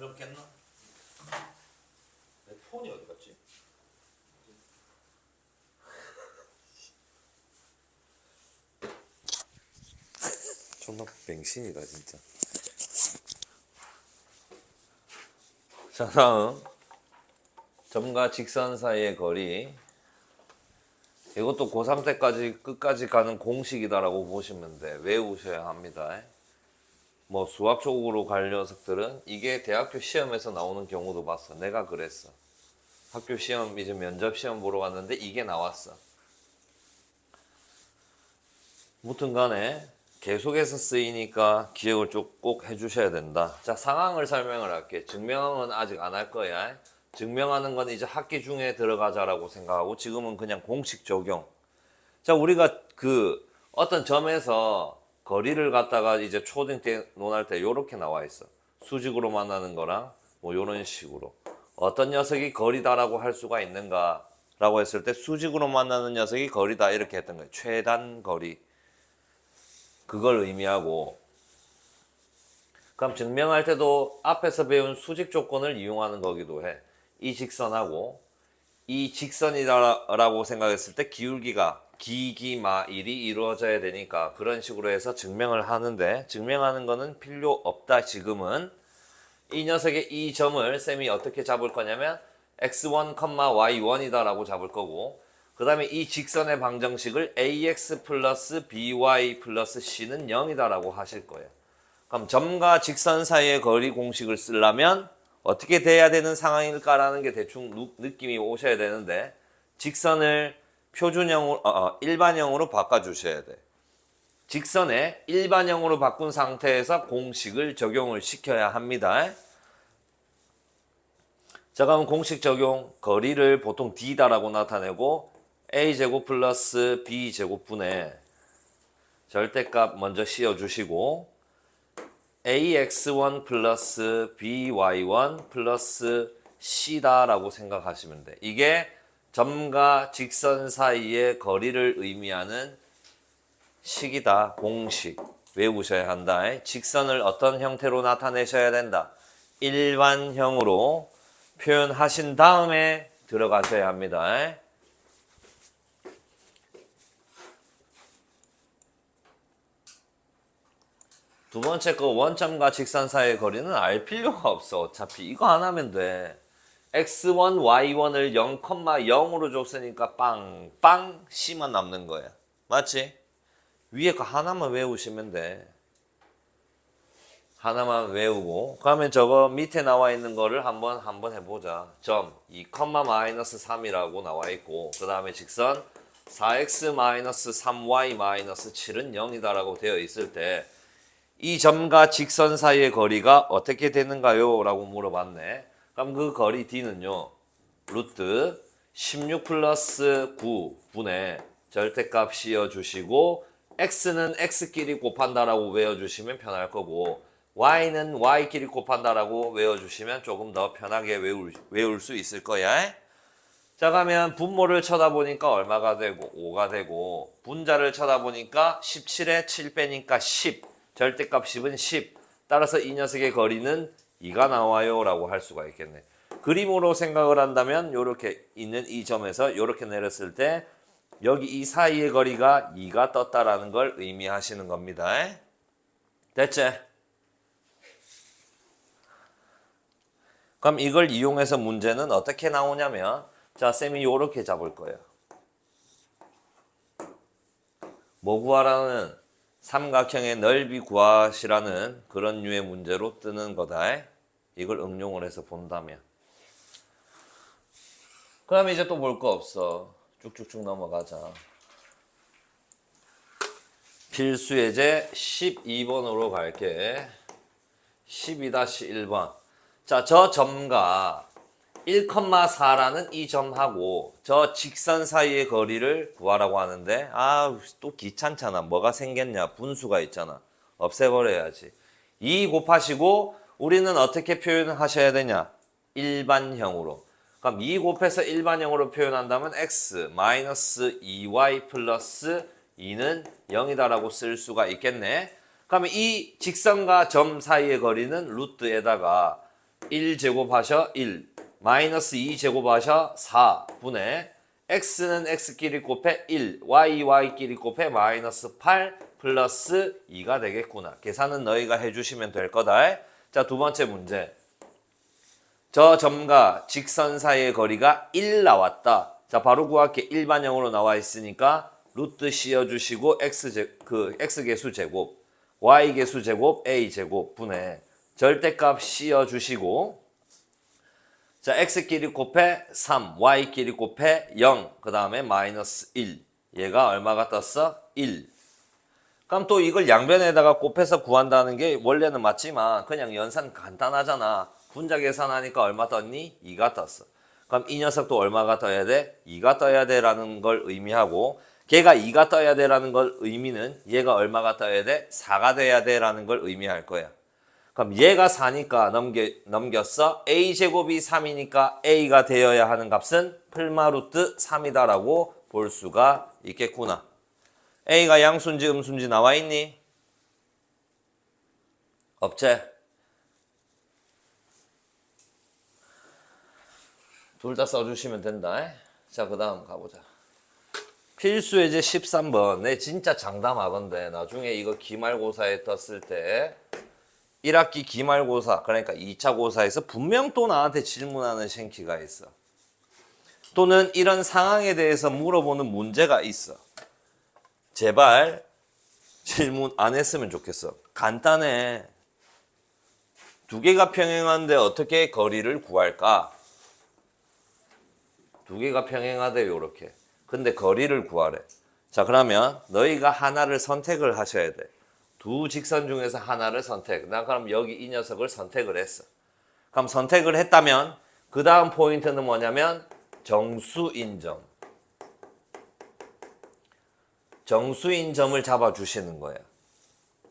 좀 깼나? 내 폰이 어디 갔지? 존나 뱅신이다 진짜. 자, 다음 점과 직선 사이의 거리. 이것도 고3 때까지 끝까지 가는 공식이다라고 보시면 돼. 외우셔야 합니다. 뭐 수학 쪽으로 갈 녀석들은 이게 대학교 시험에서 나오는 경우도 봤어. 내가 그랬어. 학교 시험 이제 면접 시험 보러 갔는데 이게 나왔어. 무튼 간에 계속해서 쓰이니까 기억을 좀 꼭 해주셔야 된다. 자, 상황을 설명을 할게. 증명은 아직 안 할 거야. 증명하는 건 이제 학기 중에 들어가자라고 생각하고 지금은 그냥 공식 적용. 자, 우리가 그 어떤 점에서 거리를 갖다가 이제 초등 때 논할 때 요렇게 나와 있어. 수직으로 만나는 거랑 뭐 요런 식으로. 어떤 녀석이 거리다라고 할 수가 있는가라고 했을 때 수직으로 만나는 녀석이 거리다 이렇게 했던 거예요. 최단 거리. 그걸 의미하고. 그럼 증명할 때도 앞에서 배운 수직 조건을 이용하는 거기도 해. 이 직선하고 이 직선이라고 생각했을 때 기울기가 기기마일이 이루어져야 되니까 그런 식으로 해서 증명을 하는데 증명하는 거는 필요 없다. 지금은 이 녀석의 이 점을 쌤이 어떻게 잡을 거냐면 x1, y1이다 라고 잡을 거고 그 다음에 이 직선의 방정식을 ax 플러스 by 플러스 c는 0이다 라고 하실 거예요. 그럼 점과 직선 사이의 거리 공식을 쓰려면 어떻게 돼야 되는 상황일까라는 게 대충 느낌이 오셔야 되는데 직선을 표준형으로 일반형으로 바꿔주셔야 돼. 직선에 일반형으로 바꾼 상태에서 공식을 적용을 시켜야 합니다. 자, 그럼 공식 적용 거리를 보통 D다라고 나타내고 A제곱 플러스 B제곱분의 절대값 먼저 씌워주시고 AX1 플러스 BY1 플러스 C다라고 생각하시면 돼. 이게 점과 직선 사이의 거리를 의미하는 식이다. 공식. 외우셔야 한다. 직선을 어떤 형태로 나타내셔야 된다. 일반형으로 표현하신 다음에 들어가셔야 합니다. 두 번째 거 원점과 직선 사이의 거리는 알 필요가 없어. 어차피 이거 안 하면 돼. x1, y1을 0,0으로 줬으니까 빵 C만 남는 거야. 맞지? 위에 거 하나만 외우시면 돼. 하나만 외우고 그러면 저거 밑에 나와 있는 거를 한번 해보자. 점 2,-3이라고 나와 있고 그 다음에 직선 4x-3y-7은 0이다 라고 되어 있을 때 이 점과 직선 사이의 거리가 어떻게 되는가요? 라고 물어봤네. 그럼 그 거리 D는요. 루트 16 플러스 9분의 절대값 씌워주시고 X는 X끼리 곱한다라고 외워주시면 편할 거고 Y는 Y끼리 곱한다라고 외워주시면 조금 더 편하게 외울 수 있을 거야. 자, 가면 분모를 쳐다보니까 얼마가 되고 5가 되고 분자를 쳐다보니까 17에 7 빼니까 10 절대값 10은 10 따라서 이 녀석의 거리는 2가 나와요 라고 할 수가 있겠네. 그림으로 생각을 한다면 이렇게 있는 이 점에서 이렇게 내렸을 때 여기 이 사이의 거리가 2가 떴다라는 걸 의미하시는 겁니다. 됐지? 그럼 이걸 이용해서 문제는 어떻게 나오냐면 자, 쌤이 이렇게 잡을 거예요. 뭐 구하라는 삼각형의 넓이 구하시라는 그런 류의 문제로 뜨는 거다. 이걸 응용을 해서 본다면. 그럼 이제 또 볼 거 없어. 쭉쭉쭉 넘어가자. 필수 예제 12번으로 갈게. 12-1번. 자, 저 점과 1,4라는 이 점하고 저 직선 사이의 거리를 구하라고 하는데 또 귀찮잖아. 뭐가 생겼냐? 분수가 있잖아. 없애버려야지. 2 곱하시고 우리는 어떻게 표현하셔야 되냐? 일반형으로. 그럼 2 곱해서 일반형으로 표현한다면 x 마이너스 2y 플러스 2는 0이다라고 쓸 수가 있겠네. 그러면 이 직선과 점 사이의 거리는 루트에다가 1제곱하셔 1 마이너스 2제곱하셔 4분의 x는 x끼리 곱해 1 y끼리 곱해 마이너스 8 플러스 2가 되겠구나. 계산은 너희가 해주시면 될 거다. 자, 두 번째 문제. 저 점과 직선 사이의 거리가 1 나왔다. 자, 바로 구할게. 일반형으로 나와 있으니까 루트 씌워주시고 x계수 제곱 y계수 제곱 a제곱 분의 절대값 씌워주시고 자, x끼리 곱해 3 y끼리 곱해 0 그 다음에 마이너스 1 얘가 얼마가 떴어? 1. 그럼 또 이걸 양변에다가 곱해서 구한다는 게 원래는 맞지만 그냥 연산 간단하잖아. 분자 계산하니까 얼마 떴니? 2가 떴어. 그럼 이 녀석도 얼마가 떠야 돼? 2가 떠야 돼라는 걸 의미하고 걔가 2가 떠야 돼라는 걸 의미는 얘가 얼마가 떠야 돼? 4가 돼야 돼라는 걸 의미할 거야. 그럼 얘가 4니까 넘겼어. a제곱이 3이니까 a가 되어야 하는 값은 플마 루트 3이다라고 볼 수가 있겠구나. a가 양수인지 음수인지 나와 있니? 없지? 둘 다 써주시면 된다. 자, 그 다음 가보자. 필수 예제 13번. 내 진짜 장담하건데 나중에 이거 기말고사에 떴을 때 1학기 기말고사 그러니까 2차 고사에서 분명 또 나한테 질문하는 생기가 있어. 또는 이런 상황에 대해서 물어보는 문제가 있어. 제발 질문 안 했으면 좋겠어. 간단해. 두 개가 평행한데 어떻게 거리를 구할까? 두 개가 평행하대요, 이렇게. 근데 거리를 구하래. 자, 그러면 너희가 하나를 선택을 하셔야 돼. 두 직선 중에서 하나를 선택. 나 그럼 여기 이 녀석을 선택을 했어. 그럼 선택을 했다면 그 다음 포인트는 뭐냐면 정수인 점. 정수인 점을 잡아주시는 거야.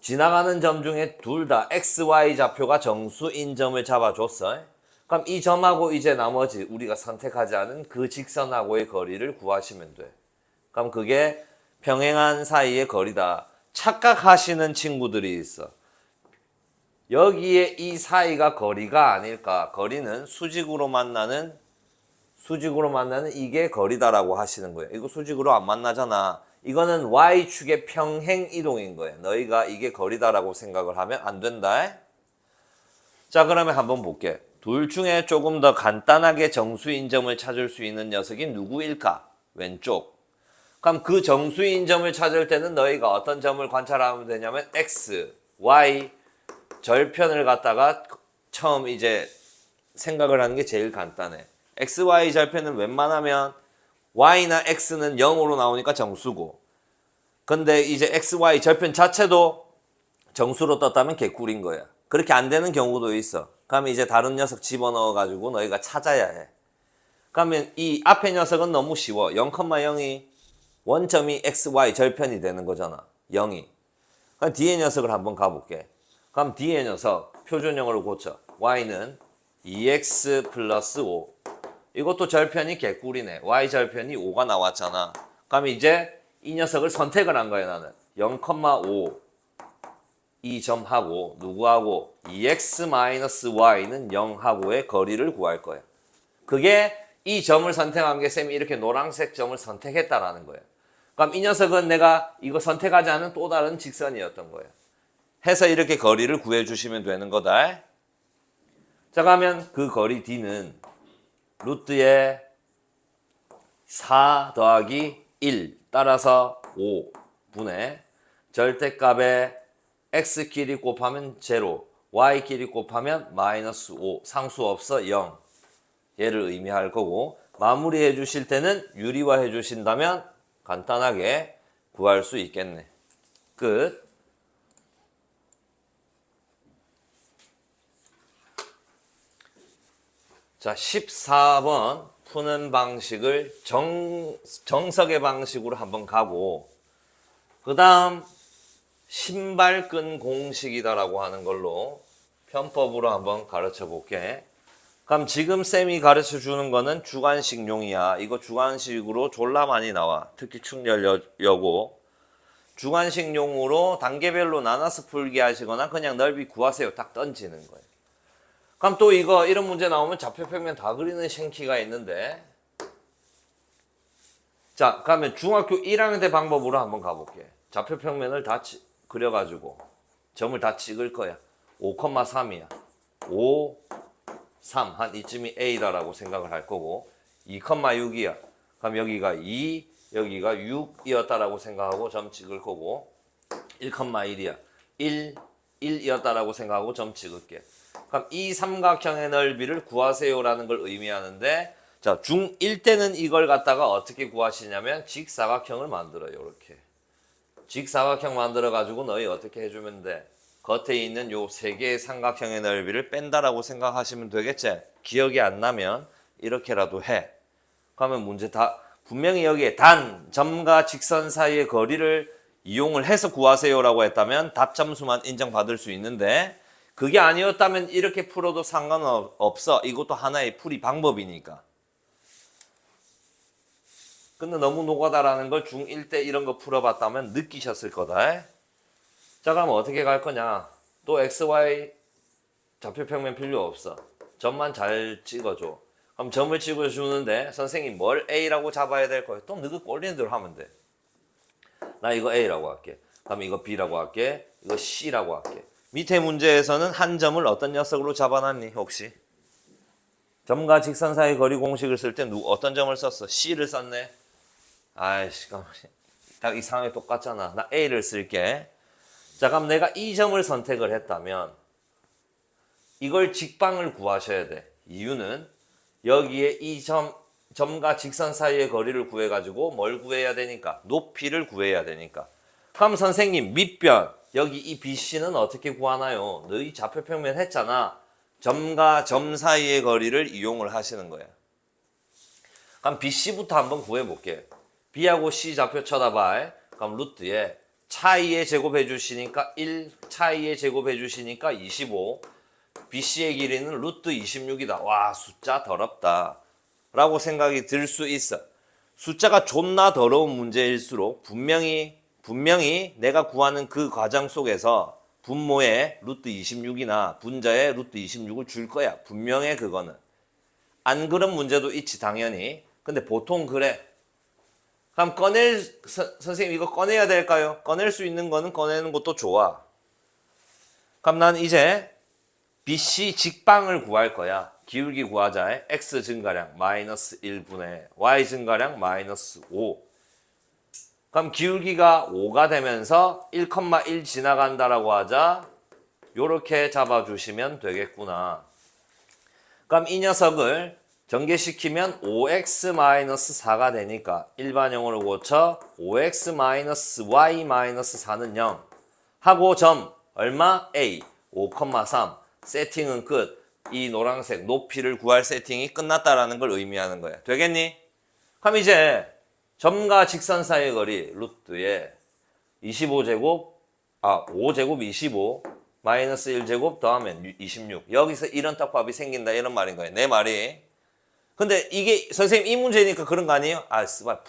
지나가는 점 중에 둘 다 XY 좌표가 정수인 점을 잡아줬어. 그럼 이 점하고 이제 나머지 우리가 선택하지 않은 그 직선하고의 거리를 구하시면 돼. 그럼 그게 평행한 사이의 거리다. 착각하시는 친구들이 있어. 여기에 이 사이가 거리가 아닐까. 거리는 수직으로 만나는 이게 거리다라고 하시는 거예요. 이거 수직으로 안 만나잖아. 이거는 Y축의 평행 이동인 거예요. 너희가 이게 거리다라고 생각을 하면 안 된다. 자, 그러면 한번 볼게. 둘 중에 조금 더 간단하게 정수인 점을 찾을 수 있는 녀석이 누구일까? 왼쪽. 그럼 그 정수인 점을 찾을 때는 너희가 어떤 점을 관찰하면 되냐면 X, Y 절편을 갖다가 처음 이제 생각을 하는 게 제일 간단해. X, Y 절편은 웬만하면 Y나 X는 0으로 나오니까 정수고 근데 이제 X, Y 절편 자체도 정수로 떴다면 개꿀인 거야. 그렇게 안 되는 경우도 있어. 그러면 이제 다른 녀석 집어넣어 가지고 너희가 찾아야 해. 그러면 이 앞에 녀석은 너무 쉬워. 0,0이 원점이 XY 절편이 되는 거잖아. 0이. 그럼 뒤에 녀석을 한번 가볼게. 그럼 뒤에 녀석 표준형으로 고쳐. Y는 2X 플러스 5. 이것도 절편이 개꿀이네. Y 절편이 5가 나왔잖아. 그럼 이제 이 녀석을 선택을 한 거야 나는. 0,5 이 점하고 누구하고 2x-y는 0하고의 거리를 구할 거야. 그게 이 점을 선택한 게 쌤이 이렇게 노란색 점을 선택했다라는 거예요. 그럼 이 녀석은 내가 이거 선택하지 않은 또 다른 직선이었던 거예요. 해서 이렇게 거리를 구해주시면 되는 거다. 자, 그러면 그 거리 D는 루트에 4 더하기 1 따라서 5분의 절대값에 x끼리 곱하면 0, y끼리 곱하면 마이너스 5, 상수 없어 0. 얘를 의미할 거고 마무리해 주실 때는 유리화해 주신다면 간단하게 구할 수 있겠네. 끝. 자, 14번 푸는 방식을 정석의 방식으로 한번 가고 그 다음 신발끈 공식이다라고 하는 걸로 편법으로 한번 가르쳐 볼게. 그럼 지금 쌤이 가르쳐 주는 거는 주관식용이야. 이거 주관식으로 졸라 많이 나와. 특히 축렬여고. 주관식용으로 단계별로 나눠서 풀게 하시거나 그냥 넓이 구하세요. 딱 던지는 거예요. 그럼 또 이런 문제 나오면 좌표평면 다 그리는 생기가 있는데, 자, 그러면 중학교 1학년 때 방법으로 한번 가볼게. 좌표평면을 다 그려가지고 점을 다 찍을 거야. 5,3이야. 5, 3, 한 이쯤이 A다라고 생각을 할 거고, 2,6이야. 그럼 여기가 2, 여기가 6이었다라고 생각하고 점 찍을 거고, 1,1이야. 1, 1이었다라고 생각하고 점 찍을게. 그럼 이 삼각형의 넓이를 구하세요라는 걸 의미하는데, 자, 중1 때는 이걸 갖다가 어떻게 구하시냐면 직사각형을 만들어요. 이렇게. 직사각형 만들어가지고 너희 어떻게 해주면 돼? 겉에 있는 요 세 개의 삼각형의 넓이를 뺀다라고 생각하시면 되겠지? 기억이 안 나면 이렇게라도 해. 그러면 문제 다, 분명히 여기에 단, 점과 직선 사이의 거리를 이용을 해서 구하세요라고 했다면 답 점수만 인정받을 수 있는데, 그게 아니었다면 이렇게 풀어도 상관없어. 이것도 하나의 풀이 방법이니까. 근데 너무 노가다라는 걸 중1 때 이런 거 풀어봤다면 느끼셨을 거다. 자, 그럼 어떻게 갈 거냐? 또 XY 좌표평면 필요 없어. 점만 잘 찍어줘. 그럼 점을 찍어주는데 선생님 뭘 A라고 잡아야 될 거야? 또 너가 꼴리는 대로 하면 돼. 나 이거 A라고 할게. 그럼 이거 B라고 할게. 이거 C라고 할게. 밑에 문제에서는 한 점을 어떤 녀석으로 잡아놨니 혹시? 점과 직선 사이 거리 공식을 쓸 때 어떤 점을 썼어? C를 썼네. 아이씨, 딱 이 상황이 똑같잖아. 나 A를 쓸게. 자, 그럼 내가 이 점을 선택을 했다면 이걸 직방을 구하셔야 돼. 이유는 여기에 이 점과 직선 사이의 거리를 구해가지고 뭘 구해야 되니까? 높이를 구해야 되니까. 그럼 선생님 밑변 여기 이 BC는 어떻게 구하나요? 너희 좌표평면 했잖아. 점과 점 사이의 거리를 이용을 하시는 거야. 그럼 BC부터 한번 구해볼게. B하고 C 좌표 쳐다봐. 그럼 루트에 차이의 제곱 해주시니까 1, 차이의 제곱 해주시니까 25. BC의 길이는 루트 26이다. 와, 숫자 더럽다 라고 생각이 들 수 있어. 숫자가 존나 더러운 문제일수록 분명히 내가 구하는 그 과정 속에서 분모에 루트 26이나 분자에 루트 26을 줄 거야. 분명해. 그거는 안 그런 문제도 있지 당연히. 근데 보통 그래. 그럼 선생님 이거 꺼내야 될까요? 꺼낼 수 있는 거는 꺼내는 것도 좋아. 그럼 난 이제 BC 직방을 구할 거야. 기울기 구하자. X 증가량 마이너스 1분의 Y 증가량 마이너스 5. 그럼 기울기가 5가 되면서 1,1 지나간다라고 하자. 요렇게 잡아주시면 되겠구나. 그럼 이 녀석을 전개시키면 5x-4가 되니까 일반형으로 고쳐 5x-y-4는 0 하고 점 얼마? A 5,3 세팅은 끝. 이 노란색 높이를 구할 세팅이 끝났다라는 걸 의미하는 거야. 되겠니? 그럼 이제 점과 직선 사이의 거리 루트에 25제곱 5제곱 25 마이너스 1제곱 더하면 26. 여기서 이런 떡밥이 생긴다 이런 말인 거예요. 내 말이. 근데 이게 선생님 이 문제니까 그런 거 아니에요?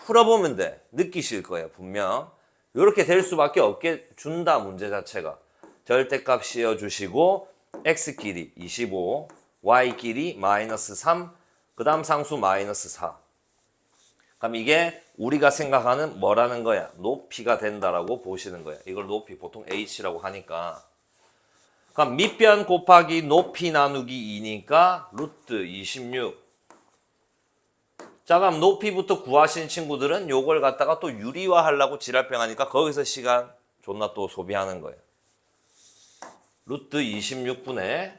풀어보면 돼. 느끼실 거예요. 분명. 이렇게 될 수밖에 없게 준다 문제 자체가. 절대값 씌워주시고 x끼리 25, y끼리 마이너스 3, 그 다음 상수 마이너스 4. 그럼 이게 우리가 생각하는 뭐라는 거야? 높이가 된다라고 보시는 거야. 이걸 높이 보통 h라고 하니까. 그럼 밑변 곱하기 높이 나누기 2니까 루트 26. 자, 그럼 높이부터 구하신 친구들은 요걸 갖다가 또 유리화 하려고 지랄병 하니까 거기서 시간 존나 또 소비하는 거예요. 루트 26분의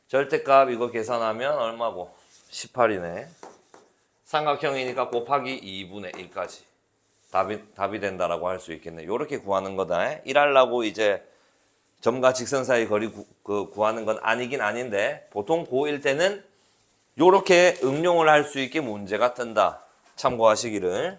절대값 이거 계산하면 얼마고? 18이네. 삼각형이니까 곱하기 2분의 1까지. 답이 된다라고 할 수 있겠네. 요렇게 구하는 거다. 일하려고 이제 점과 직선 사이 거리 구하는 건 아니긴 아닌데 보통 고1 때는 요렇게 응용을 할 수 있게 문제가 뜬다. 참고하시기를.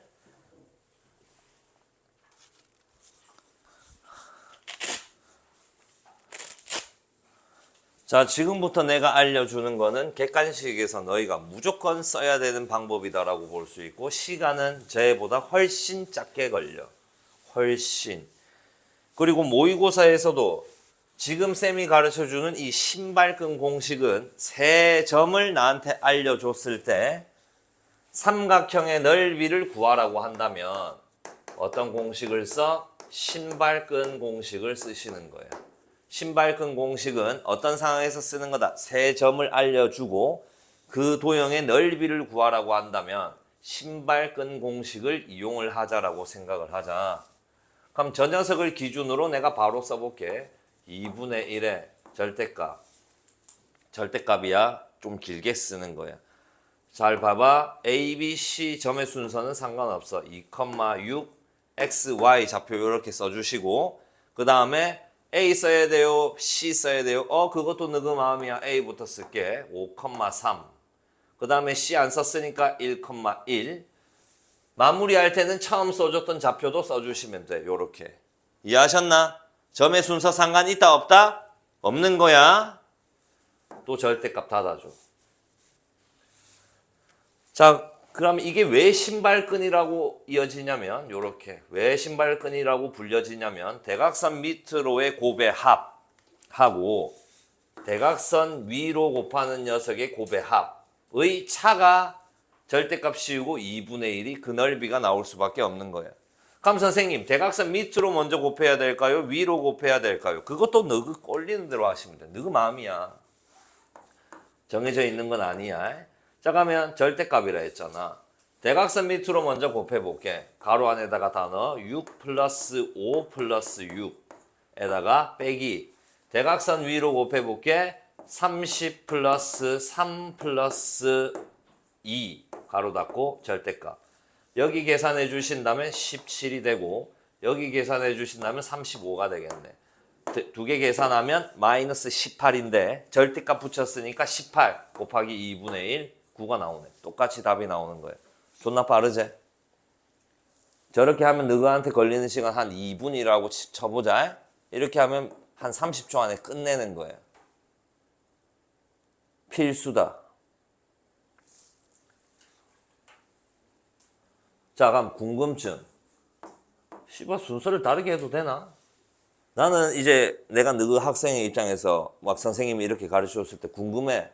자, 지금부터 내가 알려주는 거는 객관식에서 너희가 무조건 써야 되는 방법이다라고 볼 수 있고 시간은 쟤보다 훨씬 짧게 걸려. 훨씬. 그리고 모의고사에서도 지금 쌤이 가르쳐주는 이 신발끈 공식은 세 점을 나한테 알려줬을 때 삼각형의 넓이를 구하라고 한다면 어떤 공식을 써? 신발끈 공식을 쓰시는 거예요. 신발끈 공식은 어떤 상황에서 쓰는 거다? 세 점을 알려주고 그 도형의 넓이를 구하라고 한다면 신발끈 공식을 이용을 하자라고 생각을 하자. 그럼 저 녀석을 기준으로 내가 바로 써볼게. 2분의 1의 절대값. 절대값이야. 좀 길게 쓰는 거야. 잘 봐봐. A, B, C 점의 순서는 상관없어. 2,6 X, Y 좌표 이렇게 써주시고 그 다음에 A 써야 돼요? C 써야 돼요? 그것도 너그 마음이야. A부터 쓸게. 5,3 그 다음에 C 안 썼으니까 1,1 마무리할 때는 처음 써줬던 좌표도 써주시면 돼. 요렇게. 이해하셨나? 점의 순서 상관 있다 없다? 없는 거야. 또 절대값 닫아줘. 자, 그럼 이게 왜 신발끈이라고 이어지냐면 요렇게. 왜 신발끈이라고 불려지냐면 대각선 밑으로의 곱의 합하고 대각선 위로 곱하는 녀석의 곱의 합의 차가 절대값 씌우고 2분의 1이 그 넓이가 나올 수밖에 없는 거야. 그럼 선생님 대각선 밑으로 먼저 곱해야 될까요? 위로 곱해야 될까요? 그것도 너그 꼴리는 대로 하시면 돼. 너그 마음이야. 정해져 있는 건 아니야. 자, 그러면 절대값이라 했잖아. 대각선 밑으로 먼저 곱해볼게. 가로 안에다가 다 넣어. 6 플러스 5 플러스 6에다가 빼기. 대각선 위로 곱해볼게. 30 플러스 3 플러스 2 가로 닫고 절대값. 여기 계산해 주신다면 17이 되고 여기 계산해 주신다면 35가 되겠네. 두 개 계산하면 마이너스 18인데 절대값 붙였으니까 18 곱하기 2분의 1 9가 나오네. 똑같이 답이 나오는 거예요. 존나 빠르지? 저렇게 하면 너희한테 걸리는 시간 한 2분이라고 쳐보자. 이렇게 하면 한 30초 안에 끝내는 거예요. 필수다. 자, 그럼 궁금증. 씨발 순서를 다르게 해도 되나? 나는 이제 내가 너희 학생의 입장에서 막 선생님이 이렇게 가르쳐줬을 때 궁금해.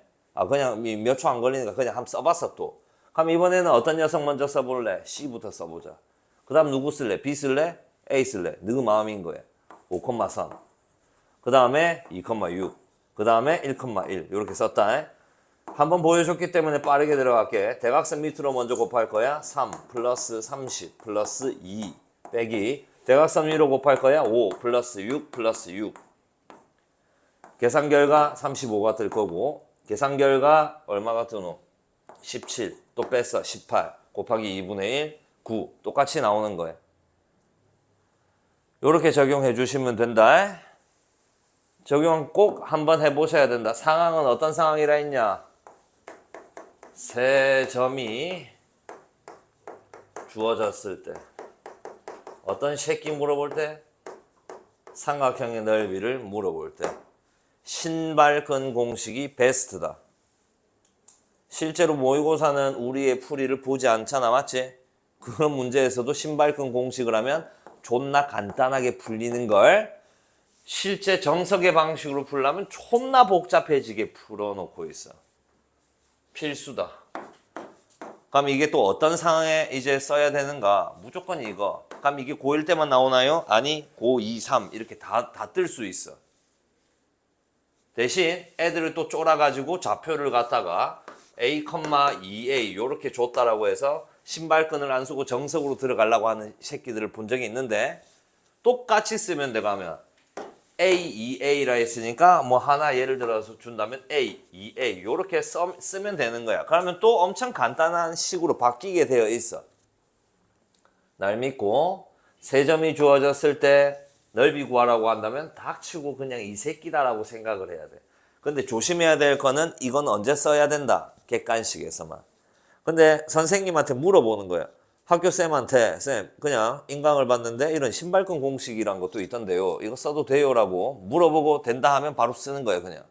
그냥 몇 초 안 걸리니까 그냥 한번 써봤어 또. 그럼 이번에는 어떤 녀석 먼저 써볼래? C부터 써보자. 그 다음 누구 쓸래? B 쓸래? A 쓸래? 너희 마음인 거야. 5,3. 그 다음에 2,6. 그 다음에 1,1. 이렇게 썼다. 한번 보여줬기 때문에 빠르게 들어갈게. 대각선 밑으로 먼저 곱할 거야. 3 플러스 30 플러스 2 빼기. 대각선 위로 곱할 거야. 5 플러스 6 플러스 6. 계산 결과 35가 될 거고 계산 결과 얼마가 뜨노? 17. 또 뺐어. 18 곱하기 2분의 1 9. 똑같이 나오는 거야. 요렇게 적용해 주시면 된다. 적용 꼭 한번 해보셔야 된다. 상황은 어떤 상황이라 했냐? 세 점이 주어졌을 때 어떤 새끼 물어볼 때? 삼각형의 넓이를 물어볼 때 신발끈 공식이 베스트다. 실제로 모의고사는 우리의 풀이를 보지 않잖아. 맞지? 그런 문제에서도 신발끈 공식을 하면 존나 간단하게 풀리는 걸 실제 정석의 방식으로 풀려면 존나 복잡해지게 풀어놓고 있어. 필수다. 그럼 이게 또 어떤 상황에 이제 써야 되는가? 무조건 이거. 그럼 이게 고1 때만 나오나요? 아니, 고2, 3 이렇게 다 뜰 수 있어. 대신 애들을 또 쫄아가지고 좌표를 갖다가 A, 2A 이렇게 줬다라고 해서 신발끈을 안 쓰고 정석으로 들어가려고 하는 새끼들을 본 적이 있는데 똑같이 쓰면 돼. 가면 A, 2A라 했으니까 뭐 하나 예를 들어서 준다면 A, 2A 이렇게 쓰면 되는 거야. 그러면 또 엄청 간단한 식으로 바뀌게 되어 있어. 날 믿고 세 점이 주어졌을 때 넓이 구하라고 한다면 닥치고 그냥 이 새끼다라고 생각을 해야 돼. 근데 조심해야 될 거는 이건 언제 써야 된다. 객관식에서만. 근데 선생님한테 물어보는 거야. 학교 쌤한테 쌤 그냥 인강을 봤는데 이런 신발끈 공식이란 것도 있던데요. 이거 써도 돼요라고 물어보고 된다 하면 바로 쓰는 거예요. 그냥.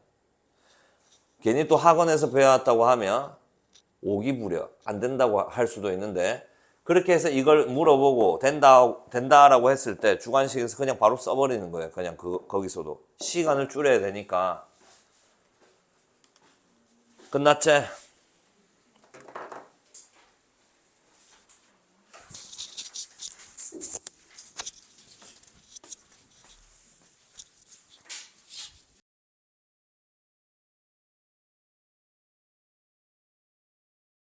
괜히 또 학원에서 배워왔다고 하면 오기부려 안 된다고 할 수도 있는데 그렇게 해서 이걸 물어보고 된다라고 했을 때 주관식에서 그냥 바로 써버리는 거예요. 그냥 거기서도 시간을 줄여야 되니까. 끝났지?